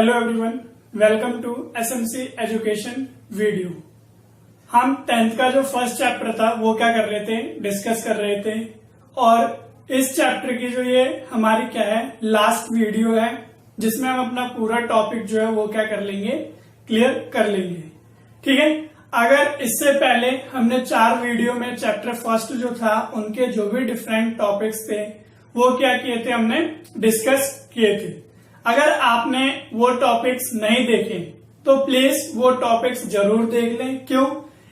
Hello everyone, welcome to SMC education video. हम 10th का जो फर्स्ट चैप्टर था वो क्या कर रहे थे, डिस्कस कर रहे थे। और इस चैप्टर की जो ये हमारी क्या है, लास्ट वीडियो है, जिसमें हम अपना पूरा टॉपिक जो है वो क्या कर लेंगे, क्लियर कर लेंगे। ठीक है। अगर इससे पहले हमने 4 वीडियो में चैप्टर फर्स्ट जो था उनके जो भी डिफरेंट टॉपिक्स थे वो क्या किए थे, हमने डिस्कस किए थे। अगर आपने वो टॉपिक्स नहीं देखे तो प्लीज वो टॉपिक्स जरूर देख लें। क्यों?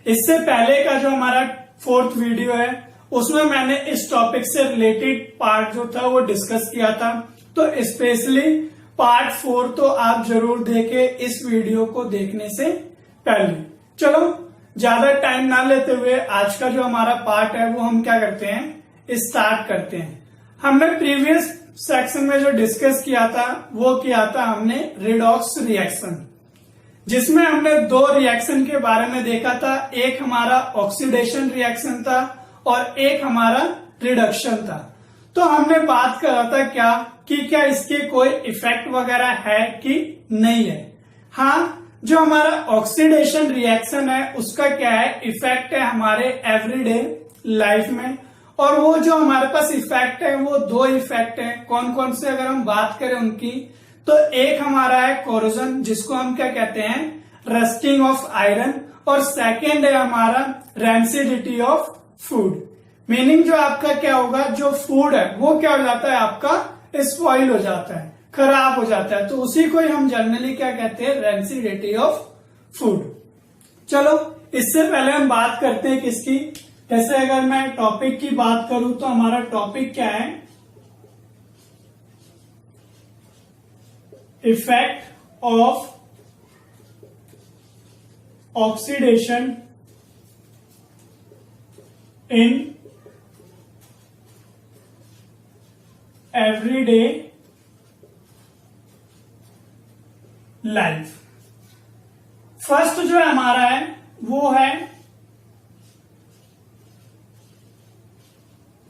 इससे पहले का जो हमारा 4th वीडियो है उसमें मैंने इस टॉपिक से रिलेटेड पार्ट जो था वो डिस्कस किया था। तो स्पेशली पार्ट 4 तो आप जरूर देखें इस वीडियो को देखने से पहले। चलो ज्यादा टाइम ना लेते हुए आज का जो हमारा पार्ट है वो हम क्या करते हैं, स्टार्ट करते हैं। हमने प्रीवियस सेक्शन में जो डिस्कस किया था वो किया था हमने रिडॉक्स रिएक्शन, जिसमें हमने 2 रिएक्शन के बारे में देखा था। एक हमारा ऑक्सीडेशन रिएक्शन था और एक हमारा रिडक्शन था। तो हमने बात करा था क्या इसके कोई इफेक्ट वगैरह है कि नहीं है। हाँ, जो हमारा ऑक्सीडेशन रिएक्शन है उसका क्या है, इफेक्ट है हमारे एवरीडे लाइफ में। और वो जो हमारे पास इफेक्ट है वो 2 इफेक्ट है। कौन कौन से अगर हम बात करें उनकी, तो एक हमारा है कोरोजन, जिसको हम क्या कहते हैं, रस्टिंग ऑफ आयरन। और सेकेंड है हमारा रेंसिडिटी ऑफ फूड। मीनिंग जो आपका क्या होगा, जो फूड है वो क्या हो जाता है, आपका स्पॉइल हो जाता है, खराब हो जाता है। तो उसी को ही हम जनरली क्या कहते हैं, रेंसिडिटी ऑफ फूड। चलो इससे पहले हम बात करते हैं किसकी, जैसे अगर मैं टॉपिक की बात करूं तो हमारा टॉपिक क्या है, effect of oxidation in everyday life. First जो हमारा है वो है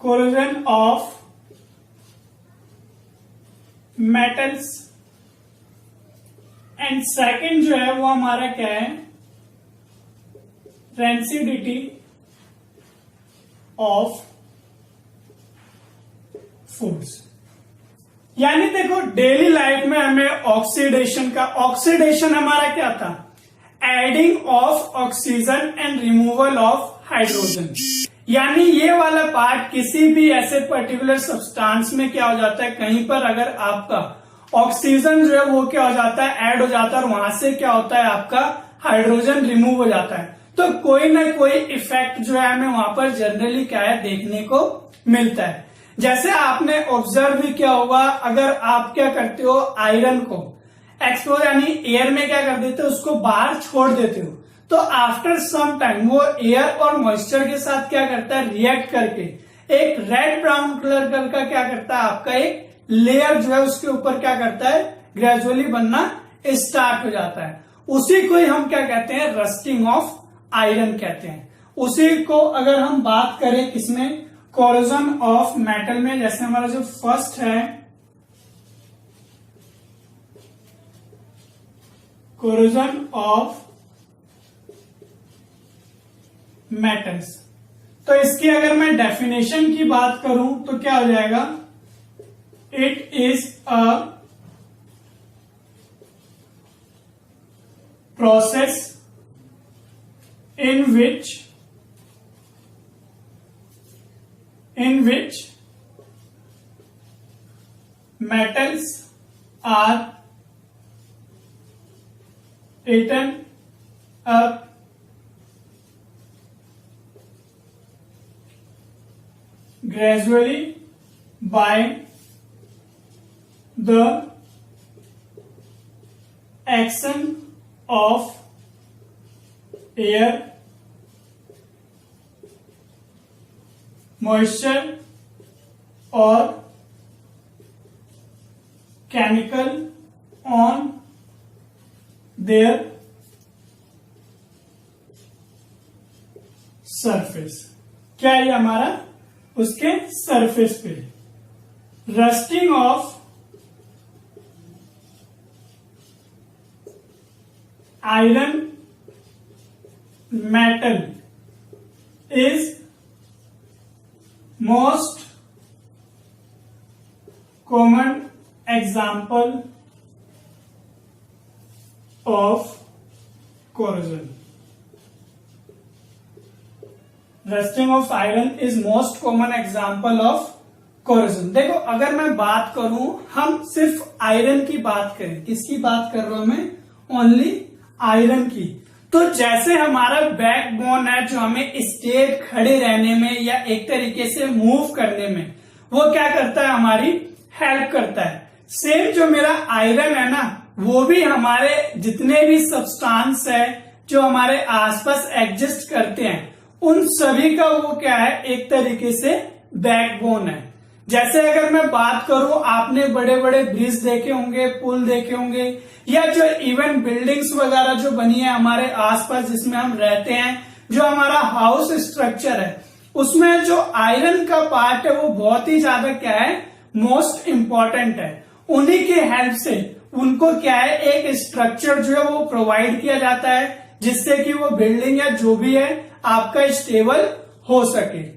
corrosion of metals and second जो है वो हमारा क्या है, रेंसिडिटी ऑफ फूड्स। यानी देखो डेली लाइफ में हमें ऑक्सीडेशन हमारा क्या था, adding of oxygen and removal of hydrogen. यानी ये वाला पार्ट किसी भी ऐसे पर्टिकुलर सब्सटेंस में क्या हो जाता है, कहीं पर अगर आपका ऑक्सीजन जो है वो क्या हो जाता है, ऐड हो जाता है, और वहां से क्या होता है, आपका हाइड्रोजन रिमूव हो जाता है। तो कोई ना कोई इफेक्ट जो है हमें वहां पर जनरली क्या है, देखने को मिलता है। जैसे आपने ऑब्जर्व भी किया होगा, अगर आप क्या करते हो, आयरन को एक्सपोज यानी एयर में क्या कर देते हो, उसको बाहर छोड़ देते हो, तो आफ्टर सम टाइम वो एयर और मॉइस्चर के साथ क्या करता है, रिएक्ट करके एक रेड ब्राउन कलर का क्या करता है, आपका एक लेयर जो है उसके ऊपर क्या करता है, ग्रेजुअली बनना स्टार्ट हो जाता है। उसी को ही हम क्या कहते हैं, रस्टिंग ऑफ आयरन कहते हैं। उसी को अगर हम बात करें किसमें, कोरोजन ऑफ मेटल में, जैसे हमारा जो फर्स्ट है कोरोजन ऑफ मेटल्स, तो इसकी अगर मैं डेफिनेशन की बात करूं तो क्या हो जाएगा, it is a process in which metals are eaten up gradually by the action of air, moisture or chemical on their surface. क्या है हमारा, उसके सरफेस पे। Rusting of iron metal is most common example of corrosion. Rusting of iron is most common example of corrosion. देखो अगर मैं बात करूं, हम सिर्फ आयरन की बात करें, किसकी बात कर रहा हूं मैं? ओनली आयरन की। तो जैसे हमारा बैकबोन है जो हमें स्ट्रेट खड़े रहने में या एक तरीके से मूव करने में वो क्या करता है, हमारी हेल्प करता है। सेम जो मेरा आयरन है ना, वो भी हमारे जितने भी सब्सटेंस है जो हमारे आसपास एग्जिस्ट करते हैं उन सभी का वो क्या है, एक तरीके से बैकबोन है। जैसे अगर मैं बात करूं, आपने बड़े बड़े ब्रिज देखे होंगे, पुल देखे होंगे, या जो इवन बिल्डिंग्स वगैरह जो बनी है हमारे आसपास जिसमें हम रहते हैं, जो हमारा हाउस स्ट्रक्चर है, उसमें जो आयरन का पार्ट है वो बहुत ही ज्यादा क्या है, मोस्ट इंपॉर्टेंट है। उन्हीं के हेल्प से उनको क्या है, एक स्ट्रक्चर जो है वो प्रोवाइड किया जाता है जिससे कि वो बिल्डिंग या जो भी है आपका स्टेबल हो सके।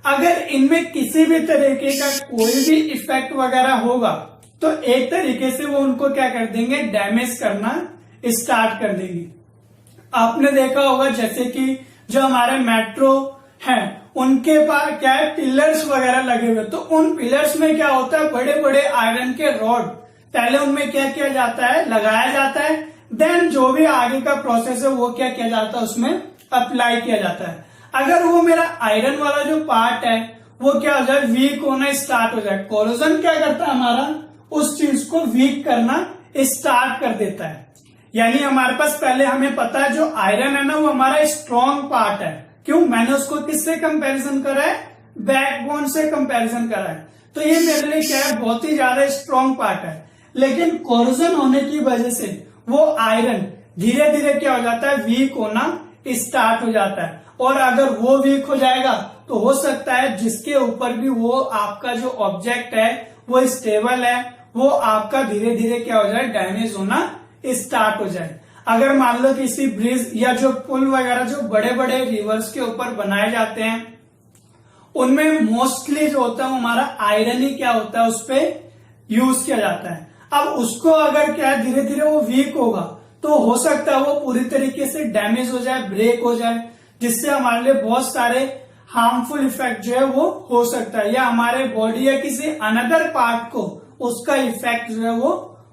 अगर इनमें किसी भी तरीके का कोई भी इफेक्ट वगैरह होगा तो एक तरीके से वो उनको क्या कर देंगे, डैमेज करना स्टार्ट कर देंगे। आपने देखा होगा जैसे कि जो हमारे मेट्रो हैं उनके पास क्या है, पिलर्स वगैरह लगे हुए, तो उन पिलर्स में क्या होता है, बड़े बड़े आयरन के रॉड पहले उनमें क्या किया जाता है, लगाया जाता है। देन जो भी आगे का प्रोसेस है वो क्या किया जाता है, उसमें अप्लाई किया जाता है। अगर वो मेरा आयरन वाला जो पार्ट है वो क्या हो जाए, वीक होना स्टार्ट हो जाए, कोरोजन क्या करता है, हमारा उस चीज को वीक करना स्टार्ट कर देता है। यानी हमारे पास पहले हमें पता है जो आयरन है ना वो हमारा स्ट्रॉन्ग पार्ट है। क्यों? मैंने उसको किससे कंपैरिजन करा है, बैकबोन से कंपैरिजन करा है। तो ये मेरे लिए क्या है, बहुत ही ज्यादा स्ट्रॉन्ग पार्ट है। लेकिन कोरोजन होने की वजह से वो आयरन धीरे धीरे क्या हो जाता है, वीक होना स्टार्ट हो जाता है। और अगर वो वीक हो जाएगा तो हो सकता है जिसके ऊपर भी वो आपका जो ऑब्जेक्ट है वो स्टेबल है, वो आपका धीरे धीरे क्या हो जाए, डैमेज होना स्टार्ट हो जाए। अगर मान लो किसी ब्रिज या जो पुल वगैरह जो बड़े बड़े रिवर्स के ऊपर बनाए जाते हैं उनमें मोस्टली जो होता है हमारा आयरन ही क्या होता है, उस पर यूज किया जाता है। अब उसको अगर क्या है, धीरे धीरे वो वीक होगा तो हो सकता है वो पूरी तरीके से डैमेज हो जाए, ब्रेक हो जाए, जिससे हमारे लिए बहुत सारे हार्मफुल इफेक्ट जो है वो हो सकता है, या हमारे बॉडी या किसी अनदर पार्ट को उसका इफेक्ट जो है वो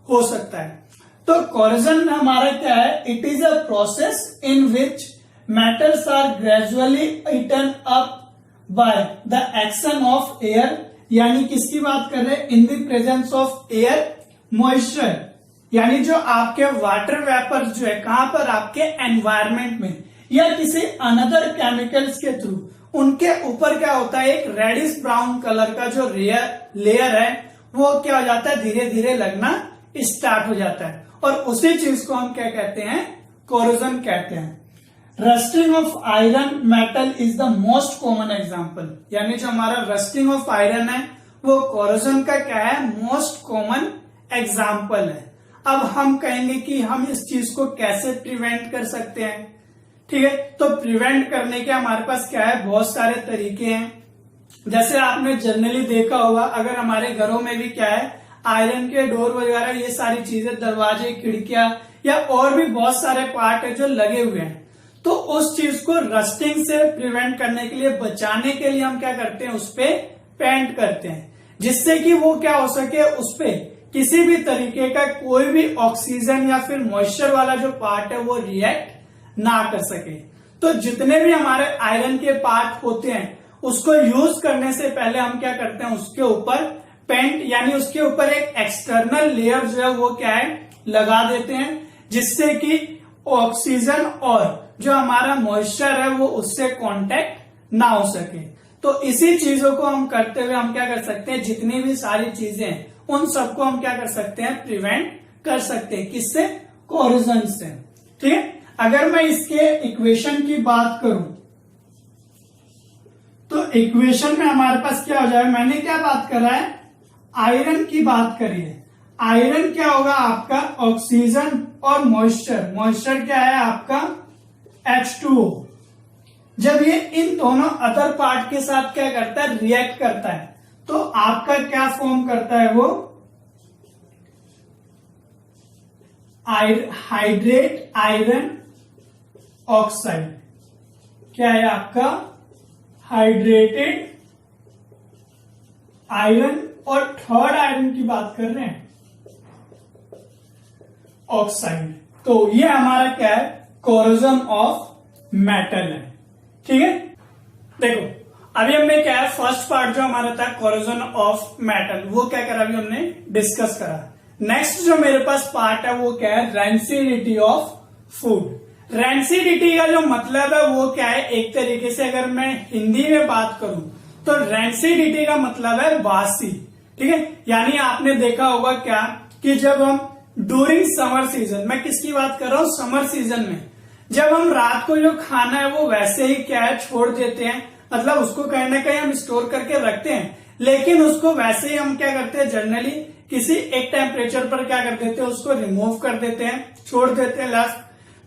हो सकता है। तो कोरोजन हमारा क्या है, it is a process in which metals are gradually eaten up by the action of air, यानी किसकी बात कर रहे हैं, in the presence of air moisture, यानी जो आपके वाटर वेपर जो है कहां पर, आपके एनवायरमेंट में, या किसी अनदर केमिकल्स के थ्रू उनके ऊपर क्या होता है, एक रेडिश ब्राउन कलर का जो लेयर है वो क्या हो जाता है, धीरे धीरे लगना स्टार्ट हो जाता है। और उसी चीज को हम क्या कहते हैं, कोरोजन कहते हैं। Rusting of iron metal is the most common example, यानी जो हमारा रस्टिंग ऑफ आयरन है वो कोरोजन का क्या है, मोस्ट कॉमन एग्जाम्पल है। अब हम कहेंगे कि हम इस चीज को कैसे प्रिवेंट कर सकते हैं। ठीक है, तो प्रिवेंट करने के हमारे पास क्या है, बहुत सारे तरीके हैं। जैसे आपने जनरली देखा होगा, अगर हमारे घरों में भी क्या है, आयरन के डोर वगैरह ये सारी चीजें, दरवाजे, खिड़कियां या और भी बहुत सारे पार्ट है जो लगे हुए हैं, तो उस चीज को रस्टिंग से प्रिवेंट करने के लिए, बचाने के लिए हम क्या करते हैं, उस पे पेंट करते हैं, जिससे कि वो क्या हो सके, उस पे किसी भी तरीके का कोई भी ऑक्सीजन या फिर मॉइस्चर वाला जो पार्ट है वो रिएक्ट ना कर सके। तो जितने भी हमारे आयरन के पार्ट होते हैं उसको यूज करने से पहले हम क्या करते हैं, उसके ऊपर पेंट यानी उसके ऊपर एक एक्सटर्नल लेयर जो है वो क्या है, लगा देते हैं, जिससे कि ऑक्सीजन और जो हमारा मॉइस्चर है वो उससे कांटेक्ट ना हो सके। तो इसी चीजों को हम करते हुए हम क्या कर सकते हैं, जितनी भी सारी चीजें हैं उन सबको हम क्या कर सकते हैं, प्रिवेंट कर सकते हैं। किससे, कोरोजन से। ठीक है, अगर मैं इसके इक्वेशन की बात करूं तो इक्वेशन में हमारे पास क्या हो जाए, मैंने क्या बात करा है, आयरन की बात करी है। आयरन क्या होगा आपका, ऑक्सीजन और मॉइस्चर क्या है आपका H2O। जब ये इन दोनों अदर पार्ट के साथ क्या करता है, रिएक्ट करता है, तो आपका क्या फॉर्म करता है, वो हाइड्रेट आयरन ऑक्साइड। क्या है आपका हाइड्रेटेड आयरन, और थर्ड आयरन की बात कर रहे हैं ऑक्साइड। तो ये हमारा क्या है, कोरोजन ऑफ मेटल है। ठीक है, देखो अभी हमने क्या है, फर्स्ट पार्ट जो हमारा था कोरोजन ऑफ मेटल, वो क्या करा अभी हमने डिस्कस करा। नेक्स्ट जो मेरे पास पार्ट है वो क्या है, रेंसिडिटी ऑफ फूड। रेंसिडिटी का जो मतलब है वो क्या है, एक तरीके से अगर मैं हिंदी में बात करूं तो रेंसिडिटी का मतलब है बासी। ठीक है, यानी आपने देखा होगा क्या कि जब हम ड्यूरिंग समर सीजन, मैं किसकी बात कर रहा हूं, समर सीजन में जब हम रात को जो खाना है वो वैसे ही क्या है छोड़ देते हैं, मतलब उसको कहीं ना कहीं हम स्टोर करके रखते हैं, लेकिन उसको वैसे ही हम क्या करते हैं, जनरली किसी एक टेम्परेचर पर क्या कर देते हैं, उसको रिमूव कर देते हैं, छोड़ देते हैं लास्ट।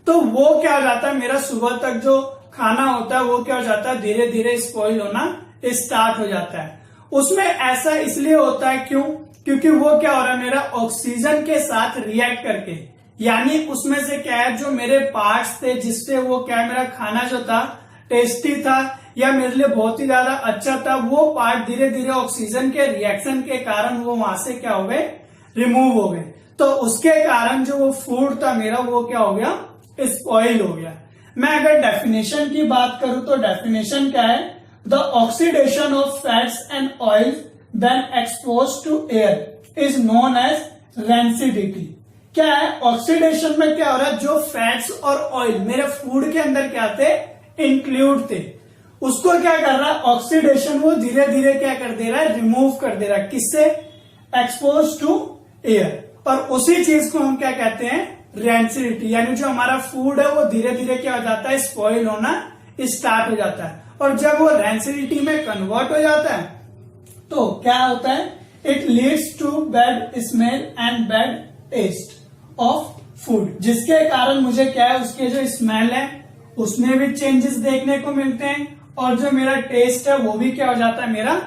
तो वो क्या हो जाता है, मेरा सुबह तक जो खाना होता है वो क्या हो जाता है, धीरे धीरे स्पॉइल होना स्टार्ट हो जाता है। उसमें ऐसा इसलिए होता है, क्यों, क्योंकि वो क्या हो रहा है, मेरा ऑक्सीजन के साथ रिएक्ट करके, यानी उसमें से क्या है, जो मेरे पार्ट्स थे जिससे वो क्या है, मेरा खाना जो था टेस्टी था या मेरे लिए बहुत ही ज्यादा अच्छा था, वो पार्ट धीरे धीरे ऑक्सीजन के रिएक्शन के कारण वो वहां से क्या हो गए, रिमूव हो गए। तो उसके कारण जो वो फूड था मेरा वो क्या हो गया, स्पॉइल हो गया। मैं अगर डेफिनेशन की बात करूं तो डेफिनेशन क्या है, the oxidation of fats and oil then expose to air is known as rancidity. क्या है, ऑक्सीडेशन में क्या हो रहा है, जो फैट्स और ऑयल मेरे फूड के अंदर क्या थे, इंक्लूड थे, उसको क्या कर रहा है, ऑक्सीडेशन वो धीरे धीरे क्या कर दे रहा है, रिमूव कर दे रहा है, किससे, एक्सपोज टू एयर। और उसी चीज को हम क्या कहते हैं, रेंसिडिटी, यानी जो हमारा फूड है वो धीरे धीरे क्या हो जाता है, स्पॉइल होना स्टार्ट हो जाता है। और जब वो रेंसिडिटी में कन्वर्ट हो जाता है तो क्या होता है, it leads to bad smell and bad taste of food, जिसके कारण मुझे क्या है, उसके जो स्मेल है उसमें भी चेंजेस देखने को मिलते हैं, और जो मेरा टेस्ट है वो भी क्या हो जाता है, मेरा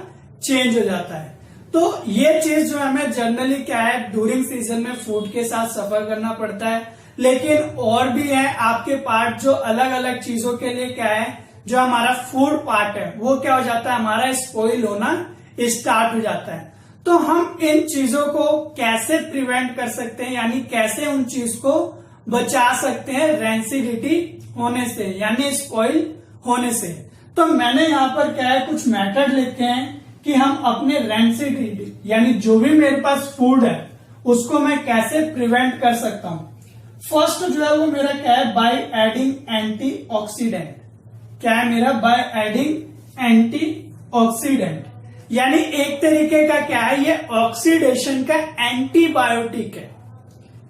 चेंज हो जाता है। तो ये चीज जो हमें जनरली क्या है, ड्यूरिंग सीजन में फूड के साथ सफर करना पड़ता है, लेकिन और भी है आपके पार्ट जो अलग अलग चीजों के लिए क्या है, जो हमारा फूड पार्ट है वो क्या हो जाता है, हमारा स्पॉइल होना स्टार्ट हो जाता है। तो हम इन चीजों को कैसे प्रिवेंट कर सकते हैं, यानी कैसे उन चीज को बचा सकते हैं रेंसिडिटी होने से, यानी स्पॉइल होने से। तो मैंने यहाँ पर क्या है, कुछ मेथड लिखे हैं कि हम अपने रेंसिडिटी, यानी जो भी मेरे पास फूड है उसको मैं कैसे प्रिवेंट कर सकता हूं। फर्स्ट जो है वो मेरा क्या है, बाय एडिंग एंटीऑक्सीडेंट। क्या है मेरा, बाय एडिंग एंटीऑक्सीडेंट, यानी एक तरीके का क्या है, ये ऑक्सीडेशन का एंटीबायोटिक है।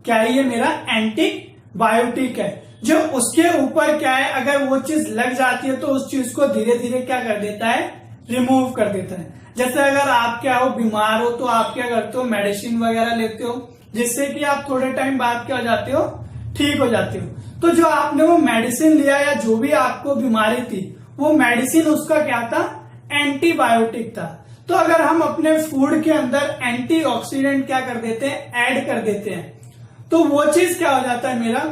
क्या है ये, मेरा एंटीबायोटिक है, जो उसके ऊपर क्या है, अगर वो चीज लग जाती है तो उस चीज को धीरे धीरे क्या कर देता है, रिमूव कर देता है। जैसे अगर आप क्या हो, बीमार हो, तो आप क्या करते हो, मेडिसिन वगैरह लेते हो, जिससे कि आप थोड़े टाइम बाद क्या हो जाते हो, ठीक हो जाते हो। तो जो आपने वो मेडिसिन लिया या जो भी आपको बीमारी थी, वो मेडिसिन उसका क्या था, एंटीबायोटिक था। तो अगर हम अपने फूड के अंदर एंटीऑक्सीडेंट क्या कर देते हैं, ऐड कर देते हैं, तो वो चीज क्या हो जाता है, मेरा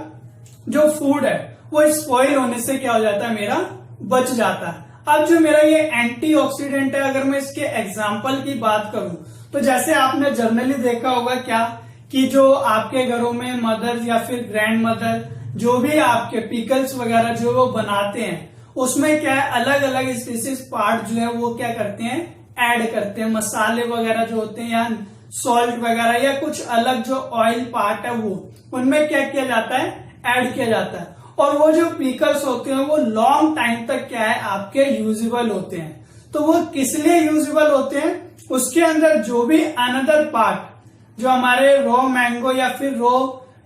जो फूड है वो स्पॉइल होने से क्या हो जाता है, मेरा बच जाता है। अब जो मेरा ये एंटीऑक्सीडेंट है, अगर मैं इसके एग्जाम्पल की बात करूं तो जैसे आपने जनरली देखा होगा क्या, कि जो आपके घरों में मदर या फिर ग्रैंड मदर जो भी आपके पिकल्स वगैरह जो वो बनाते हैं, उसमें क्या है, अलग अलग स्पीसीज पार्ट जो है वो क्या करते हैं, ऐड करते हैं। मसाले वगैरह जो होते हैं या सॉल्ट वगैरह या कुछ अलग जो ऑयल पार्ट है वो, उनमें क्या किया जाता है, ऐड किया जाता है। और वो जो पिकल्स होते हैं वो लॉन्ग टाइम तक क्या है, आपके यूजेबल होते हैं। तो वो किस लिए यूजेबल होते हैं, उसके अंदर जो भी अनदर पार्ट, जो हमारे रॉ मैंगो या फिर रॉ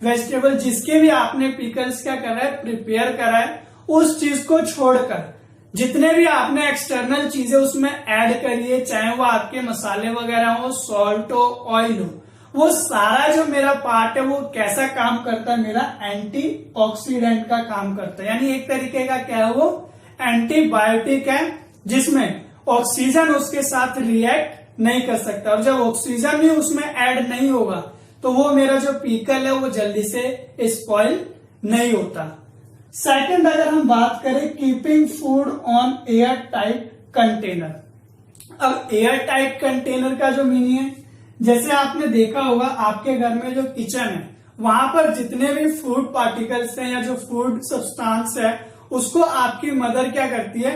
वेजिटेबल जिसके भी आपने पिकल्स क्या करा है, प्रिपेयर करा है, उस चीज को छोड़कर जितने भी आपने एक्सटर्नल चीजें उसमें ऐड करी है, चाहे वो आपके मसाले वगैरह हो, सॉल्ट हो, ऑयल हो, वो सारा जो मेरा पार्ट है वो कैसा काम करता है, मेरा एंटीऑक्सीडेंट का काम करता है। यानी एक तरीके का क्या है, वो एंटीबायोटिक है जिसमें ऑक्सीजन उसके साथ रिएक्ट नहीं कर सकता, और जब ऑक्सीजन भी उसमें ऐड नहीं होगा तो वो मेरा जो पीकल है वो जल्दी से स्पॉइल नहीं होता। सेकंड, अगर हम बात करें keeping food on air tight container. अब एयर टाइट कंटेनर का जो मीनिंग है, जैसे आपने देखा होगा आपके घर में जो किचन है वहां पर जितने भी फूड पार्टिकल्स हैं या जो फूड सब्सटेंस है उसको आपकी मदर क्या करती है,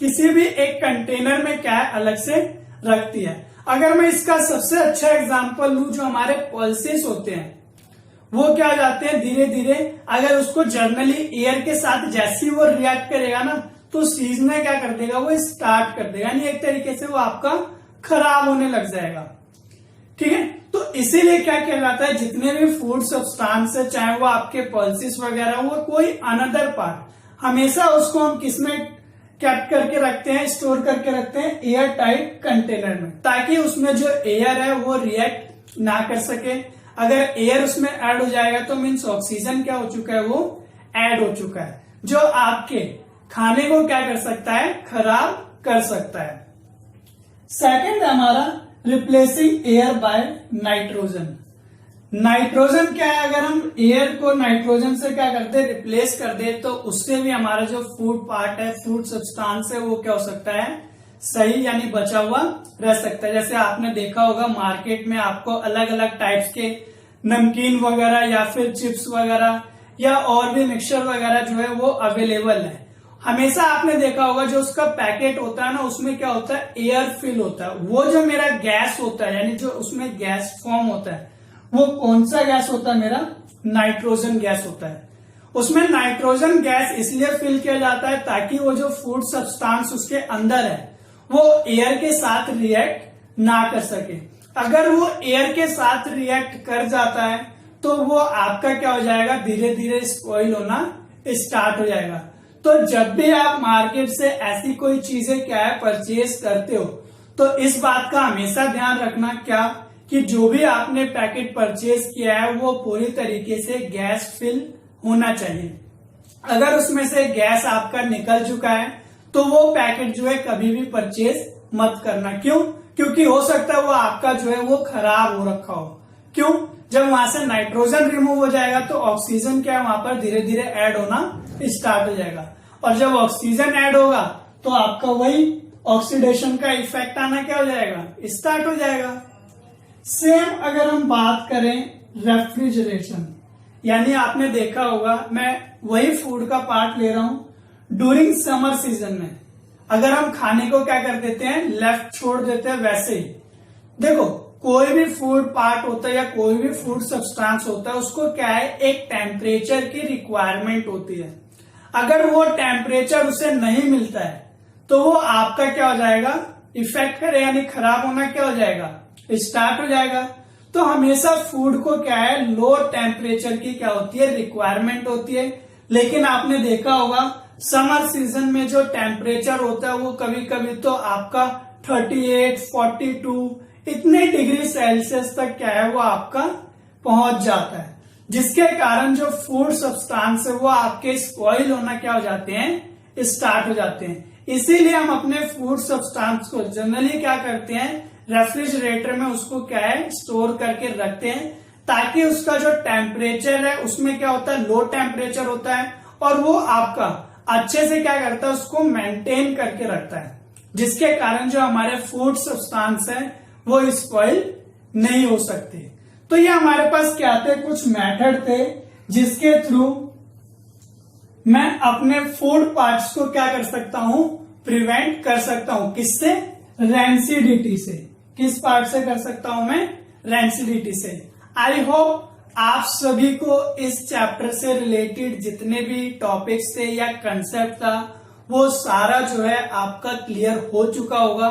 किसी भी एक कंटेनर में क्या है अलग से रखती है। अगर मैं इसका सबसे अच्छा एग्जांपल लूं, जो हमारे पल्सेस होते हैं वो क्या हो जाते हैं धीरे धीरे, अगर उसको जर्नली एयर के साथ जैसे ही वो रिएक्ट करेगा ना तो सीजने क्या कर देगा, वो स्टार्ट कर देगा, यानी एक तरीके से वो आपका खराब होने लग जाएगा। ठीक है, तो इसीलिए क्या कहलाता है, जितने भी फूड सब्सटेंस है चाहे वो आपके पल्सेस वगैरह वो कोई अनदर पार्ट, हमेशा उसको हम किसमें कैप्ट करके रखते हैं, स्टोर करके रखते हैं एयर टाइट कंटेनर में, ताकि उसमें जो एयर है वो रिएक्ट ना कर सके। अगर एयर उसमें ऐड हो जाएगा तो मीन्स ऑक्सीजन क्या हो चुका है, वो ऐड हो चुका है, जो आपके खाने को क्या कर सकता है, खराब कर सकता है। सेकंड हमारा replacing air by nitrogen. Nitrogen क्या है, अगर हम एयर को नाइट्रोजन से क्या करते हैं, रिप्लेस कर दे तो उससे भी हमारा जो फूड पार्ट है, फूड सब्सटेंस है वो क्या हो सकता है, सही यानी बचा हुआ रह सकता है। जैसे आपने देखा होगा मार्केट में आपको अलग अलग टाइप्स के नमकीन वगैरह या फिर चिप्स वगैरह या और भी मिक्सचर वगैरह जो है वो अवेलेबल है। हमेशा आपने देखा होगा जो उसका पैकेट होता है ना उसमें क्या होता है, एयर फिल होता है। वो जो मेरा गैस होता है यानी जो उसमें गैस फॉर्म होता है वो कौन सा गैस होता है, मेरा नाइट्रोजन गैस होता है। उसमें नाइट्रोजन गैस इसलिए फिल किया जाता है ताकि वो जो फूड सब्सटेंस उसके अंदर है वो एयर के साथ रिएक्ट ना कर सके। अगर वो एयर के साथ रिएक्ट कर जाता है तो वो आपका क्या हो जाएगा, धीरे धीरे स्पॉइल होना स्टार्ट हो जाएगा। तो जब भी आप मार्केट से ऐसी कोई चीजें क्या है परचेज करते हो तो इस बात का हमेशा ध्यान रखना क्या, कि जो भी आपने पैकेट परचेज किया है वो पूरी तरीके से गैस फिल होना चाहिए। अगर उसमें से गैस आपका निकल चुका है तो वो पैकेट जो है कभी भी परचेज मत करना। क्यों? क्योंकि हो सकता है वो आपका जो है वो खराब हो रखा हो। क्यों? जब वहां से नाइट्रोजन रिमूव हो जाएगा तो ऑक्सीजन क्या है वहां पर धीरे धीरे ऐड होना स्टार्ट हो जाएगा, और जब ऑक्सीजन ऐड होगा तो आपका वही ऑक्सीडेशन का इफेक्ट आना क्या हो जाएगा, स्टार्ट हो जाएगा। सेम अगर हम बात करें रेफ्रिजरेशन, यानी आपने देखा होगा मैं वही फूड का पार्ट ले रहा हूं, ड्यूरिंग समर सीजन में अगर हम खाने को क्या कर देते हैं, लेफ्ट छोड़ देते हैं, वैसे ही देखो कोई भी फूड पार्ट होता है या कोई भी फूड सब्सटेंस होता है उसको क्या है, एक टेम्परेचर की रिक्वायरमेंट होती है। अगर वो टेम्परेचर उसे नहीं मिलता है तो वो आपका क्या हो जाएगा, इफेक्ट करे यानी खराब होना क्या हो जाएगा, स्टार्ट हो जाएगा। तो हमेशा फूड को क्या है, लो टेम्परेचर की क्या होती है, रिक्वायरमेंट होती है। लेकिन आपने देखा होगा समर सीजन में जो टेम्परेचर होता है वो कभी कभी तो आपका 38, 42 इतने डिग्री सेल्सियस तक क्या है वो आपका पहुंच जाता है, जिसके कारण जो फूड सब्सटेंस है वो आपके स्पॉइल होना क्या हो जाते हैं, स्टार्ट हो जाते हैं। इसीलिए हम अपने फूड सब्सटेंस को जनरली क्या करते हैं, रेफ्रिजरेटर में उसको क्या है, स्टोर करके रखते हैं, ताकि उसका जो टेम्परेचर है उसमें क्या होता है, लो टेम्परेचर होता है, और वो आपका अच्छे से क्या करता है, उसको मेंटेन करके रखता है, जिसके कारण जो हमारे फूड सब्सटेंस है वो स्पॉइल नहीं हो सकते। तो ये हमारे पास क्या थे, कुछ मेथड थे जिसके थ्रू मैं अपने फूड पार्ट्स को क्या कर सकता हूं, प्रिवेंट कर सकता हूं। किससे, रेंसिडिटी से। किस पार्ट से कर सकता हूं मैं, रेंसिडिटी से। आई होप आप सभी को इस चैप्टर से रिलेटेड जितने भी टॉपिक्स थे या कंसेप्ट था वो सारा जो है आपका क्लियर हो चुका होगा।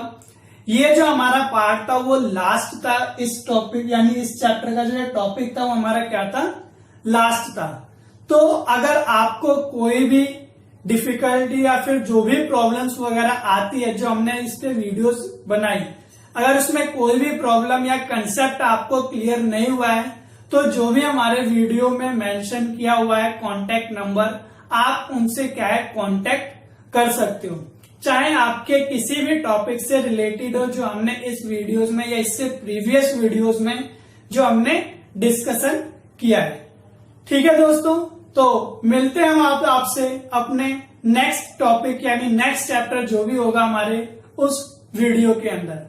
ये जो हमारा पार्ट था वो लास्ट था इस टॉपिक, यानी इस चैप्टर का जो टॉपिक था वो हमारा क्या था, लास्ट था। तो अगर आपको कोई भी डिफिकल्टी या फिर जो भी प्रॉब्लम्स वगैरह आती है, जो हमने इस पे वीडियोस बनाई, अगर उसमें कोई भी प्रॉब्लम या कंसेप्ट आपको क्लियर नहीं हुआ है तो जो भी हमारे वीडियो में मेंशन किया हुआ है कांटेक्ट नंबर, आप उनसे क्या है कांटेक्ट कर सकते हो। चाहे आपके किसी भी टॉपिक से रिलेटेड हो जो हमने इस वीडियोस में या इससे प्रीवियस वीडियोस में जो हमने डिस्कशन किया है। ठीक है दोस्तों, तो मिलते हैं हम आपसे अपने नेक्स्ट टॉपिक यानी नेक्स्ट चैप्टर जो भी होगा हमारे उस वीडियो के अंदर।